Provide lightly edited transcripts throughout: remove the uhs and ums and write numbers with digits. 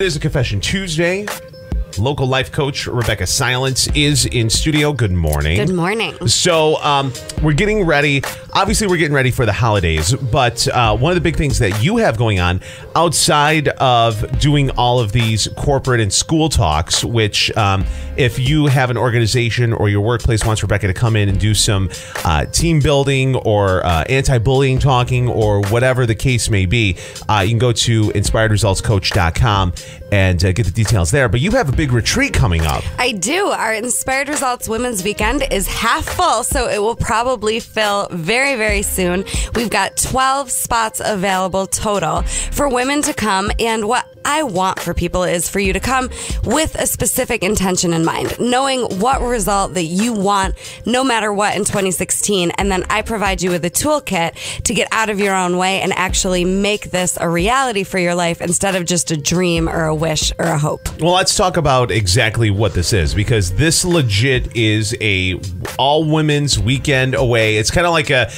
It is a Confession Tuesday. Local life coach Rebecca Silence is in studio. Good morning. Good morning. So we're getting ready. Obviously, we're getting ready for the holidays. But one of the big things that you have going on outside of doing all of these corporate and school talks, which if you have an organization or your workplace wants Rebecca to come in and do some team building or anti-bullying talking or whatever the case may be, you can go to inspiredresultscoach.com and get the details there. But you have a big retreat coming up. I do. Our Inspired Results Women's Weekend is half full, so it will probably fill very, very soon. We've got 12 spots available total for women to come, and what I want for people is for you to come with a specific intention in mind, knowing what result that you want no matter what in 2016, and then I provide you with a toolkit to get out of your own way and actually make this a reality for your life instead of just a dream or a wish or a hope. Well, let's talk about exactly what this is, because this legit is a all women's weekend away. It's kind of like a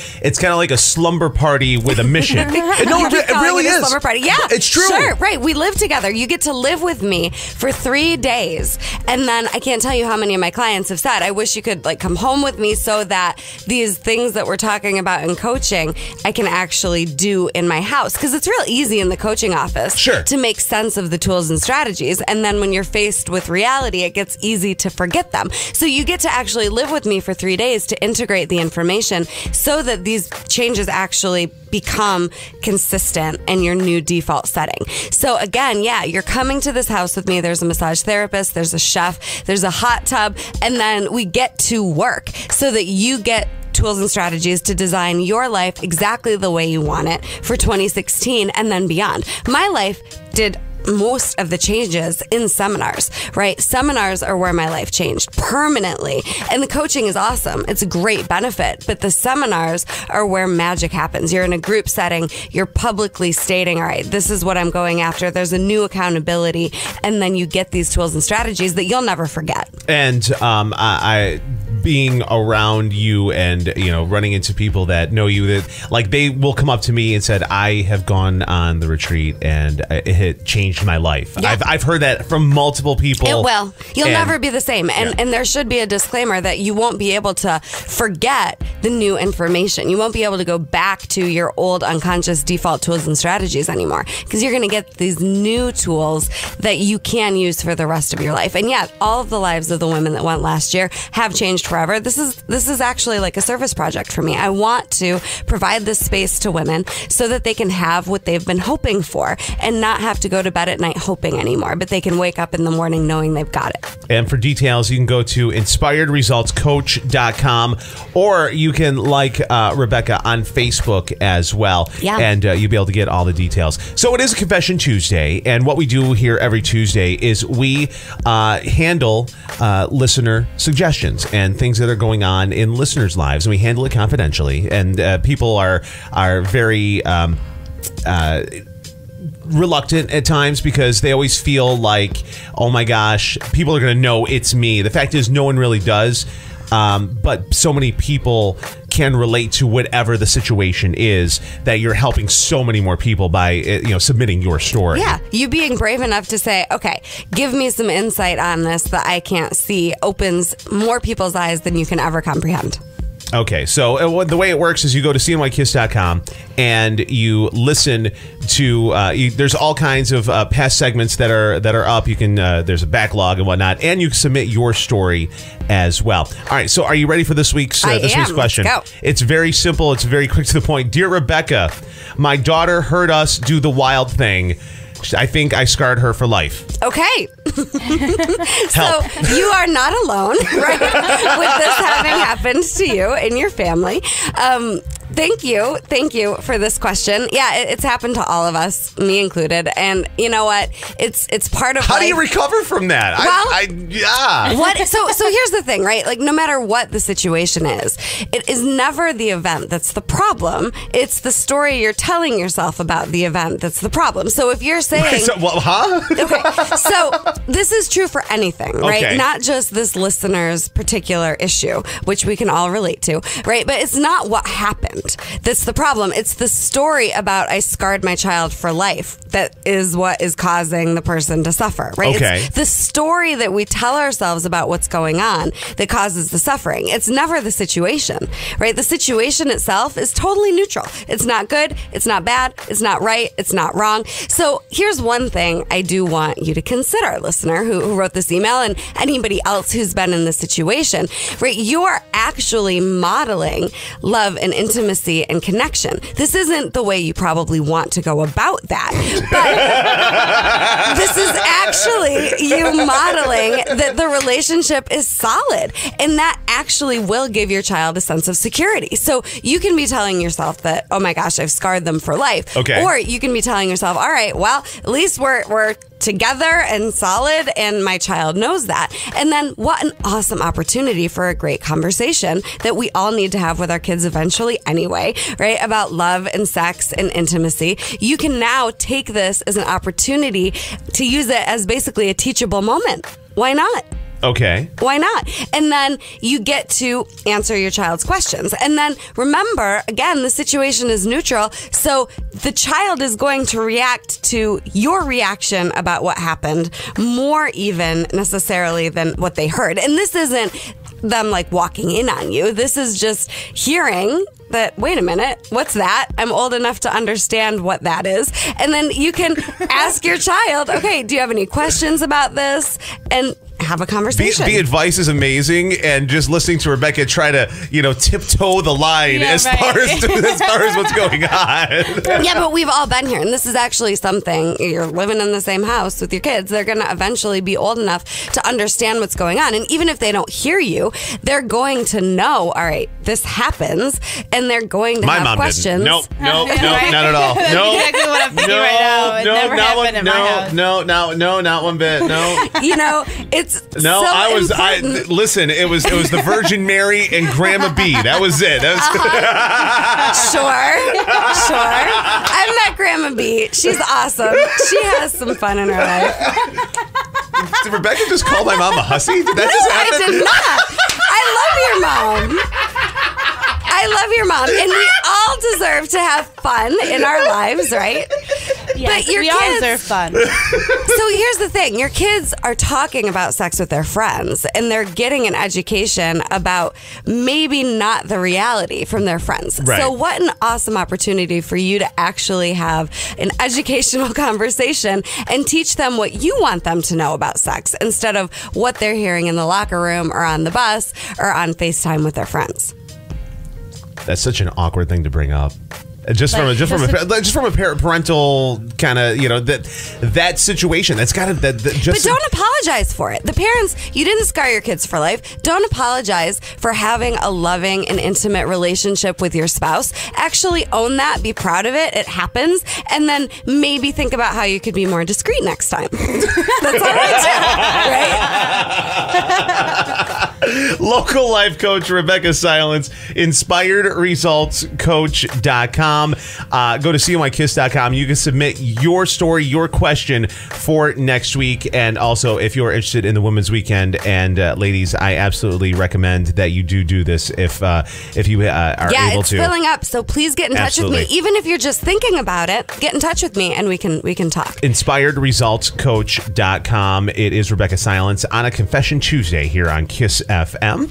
slumber party with a mission. No, it really is. Slumber party. Yeah, it's true. Sure, right. We live together. You get to live with me for 3 days, and then I can't tell you how many of my clients have said, "I wish you could come home with me so that these things that we're talking about in coaching, I can actually do in my house." Because it's real easy in the coaching office to make sense of the tools and strategies, and then when you're faced with reality, it gets easy to forget them. So you get to actually live with me for 3 days to integrate the information so that these changes actually become consistent in your new default setting. So again, yeah, you're coming to this house with me. There's a massage therapist, there's a chef, there's a hot tub, and then we get to work so that you get tools and strategies to design your life exactly the way you want it for 2016 and then beyond. My life did most of the changes in seminars, right? Seminars are where my life changed permanently. And the coaching is awesome. It's a great benefit. But the seminars are where magic happens. You're in a group setting. You're publicly stating, all right, this is what I'm going after. There's a new accountability. And then you get these tools and strategies that you'll never forget. And I being around you and, running into people that know you, that they will come up to me and said, I have gone on the retreat and it changed my life. Yeah. I've heard that from multiple people. It will. You'll never be the same. And there should be a disclaimer that you won't be able to forget the new information. You won't be able to go back to your old unconscious default tools and strategies anymore, because you're going to get these new tools that you can use for the rest of your life. And yeah, all of the lives of the women that went last year have changed forever. This is actually like a service project for me. I want to provide this space to women so that they can have what they've been hoping for and not have to go to bed at night hoping anymore, but they can wake up in the morning knowing they've got it. And for details, you can go to inspiredresultscoach.com, or you can Rebecca on Facebook as well. Yeah. And you'll be able to get all the details. So it is a Confession Tuesday, and what we do here every Tuesday is we handle listener suggestions and things that are going on in listeners' lives, and we handle it confidentially. And people are very reluctant at times because they always feel like, oh my gosh, people are going to know it's me. The fact is, no one really does. But so many people can relate to whatever the situation is that you're helping so many more people by submitting your story. Yeah, you being brave enough to say, okay, give me some insight on this that I can't see opens more people's eyes than you can ever comprehend. Okay, so the way it works is you go to cnykiss.com and you listen to. There's all kinds of past segments that are up. You can there's a backlog and whatnot, and you can submit your story as well. All right, so are you ready for this week's question? Let's go. It's very simple. It's very quick to the point. Dear Rebecca, my daughter heard us do the wild thing. I think I scarred her for life. Okay. So you are not alone, right? With this having happened to you and your family. Thank you for this question. Yeah, it's happened to all of us, me included. And you know what? It's part of. How do you recover from that? Well, So here's the thing, right? No matter what the situation is, it is never the event that's the problem. It's the story you're telling yourself about the event that's the problem. So if you're saying, okay, so this is true for anything, right? Okay. Not just this listener's particular issue, which we can all relate to, right? But it's not what happened. isn't. That's the problem. It's the story about I scarred my child for life that is what is causing the person to suffer, right? Okay. It's the story that we tell ourselves about what's going on that causes the suffering. It's never the situation, right? The situation itself is totally neutral. It's not good. It's not bad. It's not right. It's not wrong. So here's one thing I do want you to consider, listener who wrote this email, and anybody else who's been in this situation, right? You're actually modeling love and intimacy and connection. This isn't the way you probably want to go about that, but this is actually you modeling that the relationship is solid, and that actually will give your child a sense of security. So you can be telling yourself that, oh my gosh, I've scarred them for life. Okay. Or you can be telling yourself, all right, well, at least we're together and solid, and my child knows that. And then what an awesome opportunity for a great conversation that we all need to have with our kids eventually anyway, right? About love and sex and intimacy. You can now take this as an opportunity to use it as basically a teachable moment. Why not? Okay. Why not? And then you get to answer your child's questions. And then remember, again, the situation is neutral. So the child is going to react to your reaction about what happened more even necessarily than what they heard. And this isn't them like walking in on you. This is just hearing that, wait a minute, what's that? I'm old enough to understand what that is. And then you can ask your child, okay, do you have any questions about this? And have a conversation. The advice is amazing, and just listening to Rebecca try to, tiptoe the line as far as what's going on. Yeah, but we've all been here, and this is actually something. You're living in the same house with your kids. They're going to eventually be old enough to understand what's going on, and even if they don't hear you, they're going to know. All right, this happens, and they're going to have questions. Nope, not at all. No, exactly what I'm thinking right now. It never happened in my house. No, not one bit. No. It's important. Listen, it was the Virgin Mary and Grandma B. That was it. Sure. I've met Grandma B. She's awesome. She has some fun in her life. Did Rebecca just call my mom a hussy? Did that just happen? I did not. I love your mom, and we all deserve to have fun in our lives, right? Yes, but your we kids, all deserve fun. So here's the thing. Your kids are talking about sex with their friends, and they're getting an education about maybe not the reality from their friends. Right. So what an awesome opportunity for you to actually have an educational conversation and teach them what you want them to know about sex instead of what they're hearing in the locker room or on the bus or on FaceTime with their friends. That's such an awkward thing to bring up. Just from a parental kind of, that situation. That's got to But don't apologize for it. The parents, you didn't scar your kids for life. Don't apologize for having a loving and intimate relationship with your spouse. Actually own that. Be proud of it. It happens. And then maybe think about how you could be more discreet next time. That's all right, too, right? Local life coach Rebecca Silence, inspiredresultscoach.com. Go to cnykiss.com. You can submit your story, your question for next week. And also, if you're interested in the Women's Weekend, and ladies, I absolutely recommend that you do this if you are able to. Yeah, it's filling up. So please get in touch with me. Even if you're just thinking about it, get in touch with me and we can talk. InspiredResultsCoach.com. It is Rebecca Silence on a Confession Tuesday here on Kiss FM.